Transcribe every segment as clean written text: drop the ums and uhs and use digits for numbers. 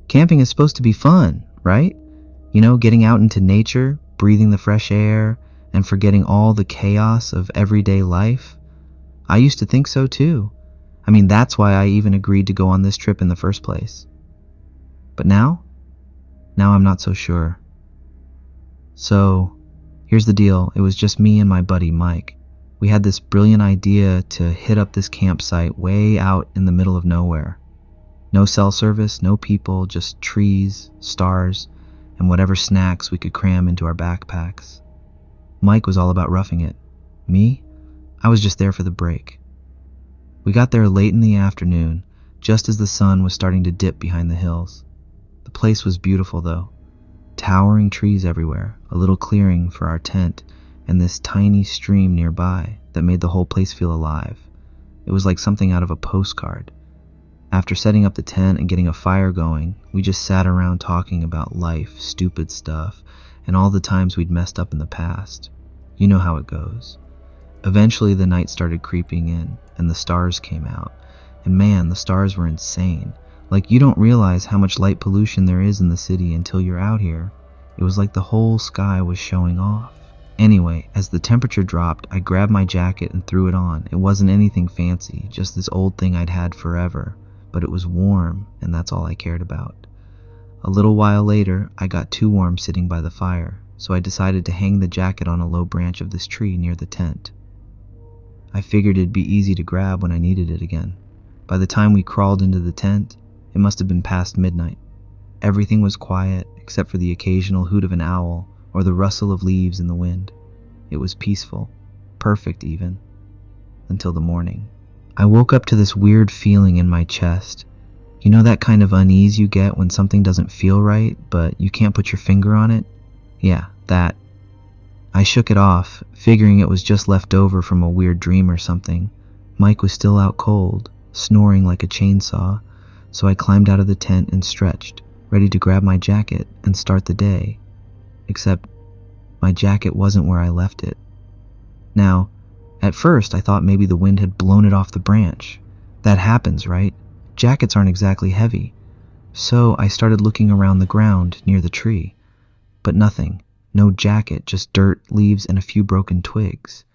Camping is supposed to be fun, right? You know, getting out into nature, breathing the fresh air, and forgetting all the chaos of everyday life. I used to think so too. I mean, that's why I even agreed to go on this trip in the first place. But now I'm not so sure. So, here's the deal. It was just me and my buddy Mike. We had this brilliant idea to hit up this campsite way out in the middle of nowhere. No cell service, no people, just trees, stars, and whatever snacks we could cram into our backpacks. Mike was all about roughing it. Me? I was just there for the break. We got there late in the afternoon, just as the sun was starting to dip behind the hills. The place was beautiful though. Towering trees everywhere, a little clearing for our tent, and this tiny stream nearby that made the whole place feel alive. It was like something out of a postcard. After setting up the tent and getting a fire going, we just sat around talking about life, stupid stuff, and all the times we'd messed up in the past. You know how it goes. Eventually the night started creeping in, and the stars came out. And man, the stars were insane. Like, you don't realize how much light pollution there is in the city until you're out here. It was like the whole sky was showing off. Anyway, as the temperature dropped, I grabbed my jacket and threw it on. It wasn't anything fancy, just this old thing I'd had forever. But it was warm, and that's all I cared about. A little while later, I got too warm sitting by the fire, so I decided to hang the jacket on a low branch of this tree near the tent. I figured it'd be easy to grab when I needed it again. By the time we crawled into the tent, it must have been past midnight. Everything was quiet, except for the occasional hoot of an owl or the rustle of leaves in the wind. It was peaceful, perfect even, until the morning. I woke up to this weird feeling in my chest. You know that kind of unease you get when something doesn't feel right, but you can't put your finger on it? Yeah, that. I shook it off, figuring it was just left over from a weird dream or something. Mike was still out cold, snoring like a chainsaw, so I climbed out of the tent and stretched, ready to grab my jacket and start the day. Except, my jacket wasn't where I left it. Now, at first I thought maybe the wind had blown it off the branch. That happens, right? Jackets aren't exactly heavy. So I started looking around the ground near the tree. But nothing. No jacket, just dirt, leaves, and a few broken twigs.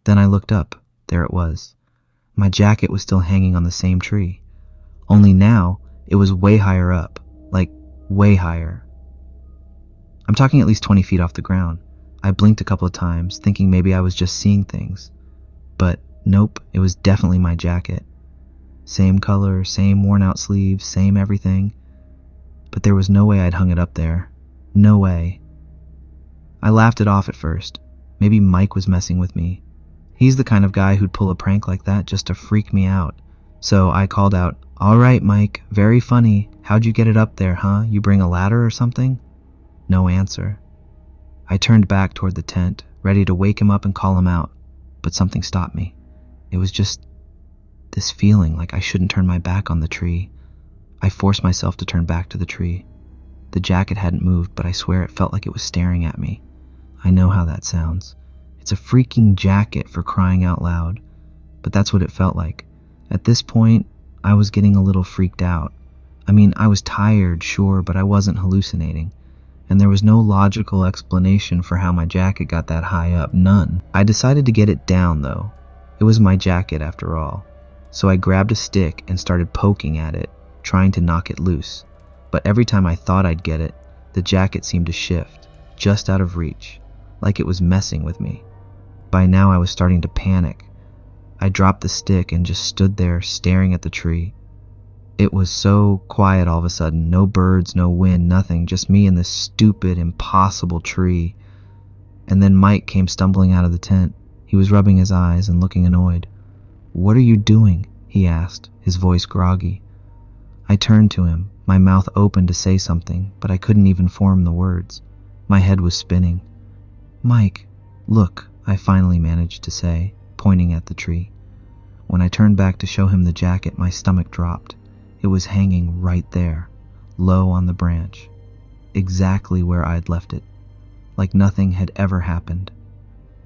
Then I looked up. There it was. My jacket was still hanging on the same tree. Only now, it was way higher up. Like, way higher. I'm talking at least 20 feet off the ground. I blinked a couple of times, thinking maybe I was just seeing things. But nope, it was definitely my jacket. Same color, same worn out sleeves, same everything. But there was no way I'd hung it up there. No way. I laughed it off at first. Maybe Mike was messing with me. He's the kind of guy who'd pull a prank like that just to freak me out. So I called out, "All right, Mike, very funny. How'd you get it up there, huh? You bring a ladder or something?" No answer. I turned back toward the tent, ready to wake him up and call him out, but something stopped me. It was just this feeling like I shouldn't turn my back on the tree. I forced myself to turn back to the tree. The jacket hadn't moved, but I swear it felt like it was staring at me. I know how that sounds. It's a freaking jacket, for crying out loud. But that's what it felt like. At this point, I was getting a little freaked out. I mean, I was tired, sure, but I wasn't hallucinating. And there was no logical explanation for how my jacket got that high up, none. I decided to get it down, though. It was my jacket, after all. So I grabbed a stick and started poking at it, trying to knock it loose. But every time I thought I'd get it, the jacket seemed to shift, just out of reach, like it was messing with me. By now I was starting to panic. I dropped the stick and just stood there staring at the tree. It was so quiet all of a sudden, no birds, no wind, nothing, just me and this stupid, impossible tree. And then Mike came stumbling out of the tent. He was rubbing his eyes and looking annoyed. "What are you doing?" he asked, his voice groggy. I turned to him, my mouth open to say something, but I couldn't even form the words. My head was spinning. "Mike, look," I finally managed to say, pointing at the tree. When I turned back to show him the jacket, my stomach dropped. It was hanging right there, low on the branch, exactly where I'd left it, like nothing had ever happened.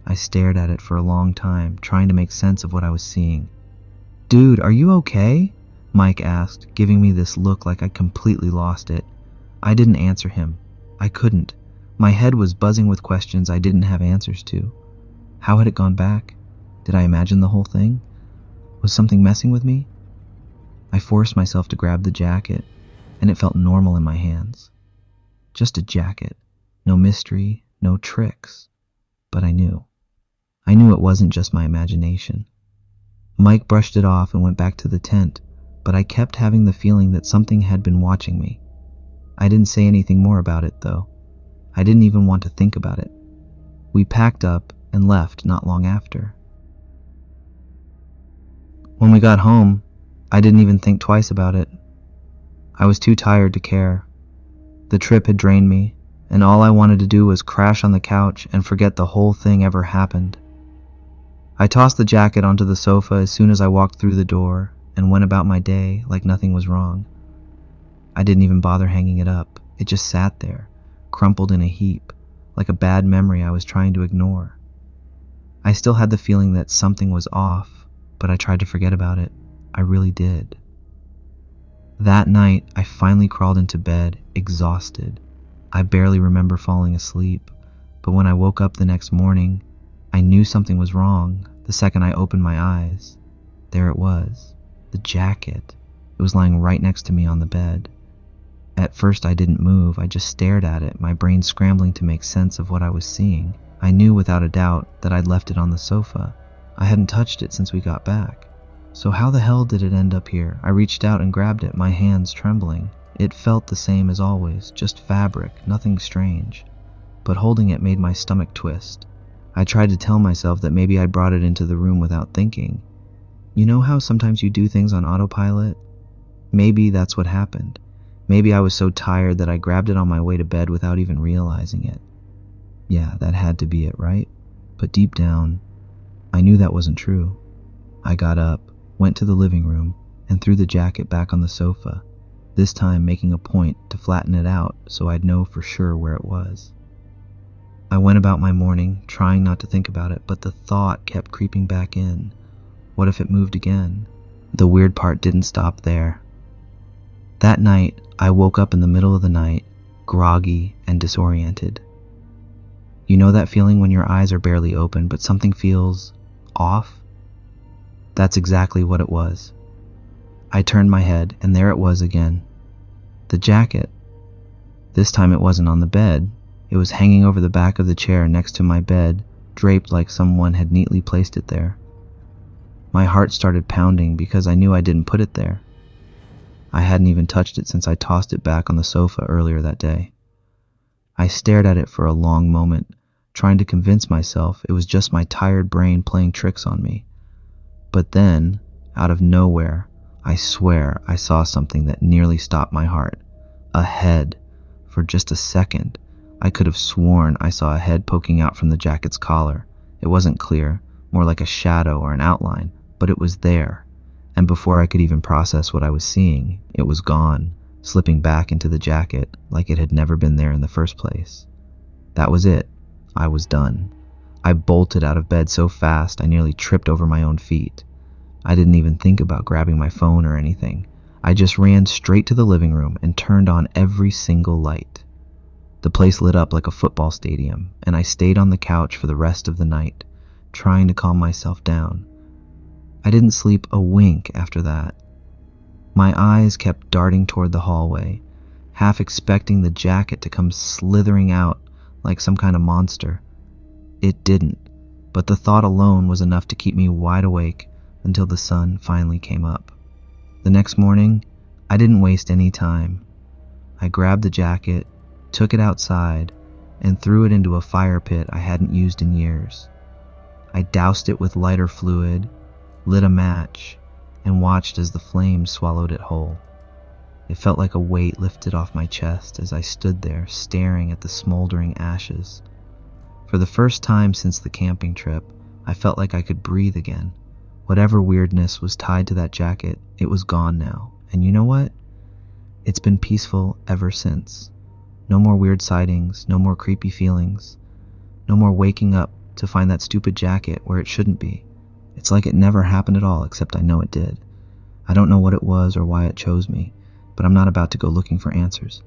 I stared at it for a long time, trying to make sense of what I was seeing. "Dude, are you okay?" Mike asked, giving me this look like I'd completely lost it. I didn't answer him. I couldn't. My head was buzzing with questions I didn't have answers to. How had it gone back? Did I imagine the whole thing? Was something messing with me? I forced myself to grab the jacket, and it felt normal in my hands. Just a jacket. No mystery, no tricks. But I knew. I knew it wasn't just my imagination. Mike brushed it off and went back to the tent, but I kept having the feeling that something had been watching me. I didn't say anything more about it, though. I didn't even want to think about it. We packed up and left not long after. When we got home, I didn't even think twice about it. I was too tired to care. The trip had drained me, and all I wanted to do was crash on the couch and forget the whole thing ever happened. I tossed the jacket onto the sofa as soon as I walked through the door and went about my day like nothing was wrong. I didn't even bother hanging it up. It just sat there, crumpled in a heap, like a bad memory I was trying to ignore. I still had the feeling that something was off, but I tried to forget about it. I really did. That night, I finally crawled into bed, exhausted. I barely remember falling asleep, but when I woke up the next morning, I knew something was wrong the second I opened my eyes. There it was, the jacket. It was lying right next to me on the bed. At first I didn't move, I just stared at it, my brain scrambling to make sense of what I was seeing. I knew without a doubt that I'd left it on the sofa. I hadn't touched it since we got back. So how the hell did it end up here? I reached out and grabbed it, my hands trembling. It felt the same as always, just fabric, nothing strange. But holding it made my stomach twist. I tried to tell myself that maybe I'd brought it into the room without thinking. You know how sometimes you do things on autopilot? Maybe that's what happened. Maybe I was so tired that I grabbed it on my way to bed without even realizing it. Yeah, that had to be it, right? But deep down, I knew that wasn't true. I got up, went to the living room, and threw the jacket back on the sofa, this time making a point to flatten it out so I'd know for sure where it was. I went about my morning, trying not to think about it, but the thought kept creeping back in. What if it moved again? The weird part didn't stop there. That night, I woke up in the middle of the night, groggy and disoriented. You know that feeling when your eyes are barely open, but something feels off? That's exactly what it was. I turned my head, and there it was again. The jacket. This time it wasn't on the bed. It was hanging over the back of the chair next to my bed, draped like someone had neatly placed it there. My heart started pounding because I knew I didn't put it there. I hadn't even touched it since I tossed it back on the sofa earlier that day. I stared at it for a long moment, trying to convince myself it was just my tired brain playing tricks on me. But then, out of nowhere, I swear I saw something that nearly stopped my heart. A head. For just a second, I could have sworn I saw a head poking out from the jacket's collar. It wasn't clear, more like a shadow or an outline, but it was there. And before I could even process what I was seeing, it was gone, slipping back into the jacket like it had never been there in the first place. That was it. I was done. I bolted out of bed so fast I nearly tripped over my own feet. I didn't even think about grabbing my phone or anything. I just ran straight to the living room and turned on every single light. The place lit up like a football stadium, and I stayed on the couch for the rest of the night, trying to calm myself down. I didn't sleep a wink after that. My eyes kept darting toward the hallway, half expecting the jacket to come slithering out like some kind of monster. It didn't, but the thought alone was enough to keep me wide awake until the sun finally came up. The next morning, I didn't waste any time. I grabbed the jacket, took it outside, and threw it into a fire pit I hadn't used in years. I doused it with lighter fluid, lit a match, and watched as the flames swallowed it whole. It felt like a weight lifted off my chest as I stood there staring at the smoldering ashes. For the first time since the camping trip, I felt like I could breathe again. Whatever weirdness was tied to that jacket, it was gone now. And you know what? It's been peaceful ever since. No more weird sightings, no more creepy feelings, no more waking up to find that stupid jacket where it shouldn't be. It's like it never happened at all, except I know it did. I don't know what it was or why it chose me, but I'm not about to go looking for answers.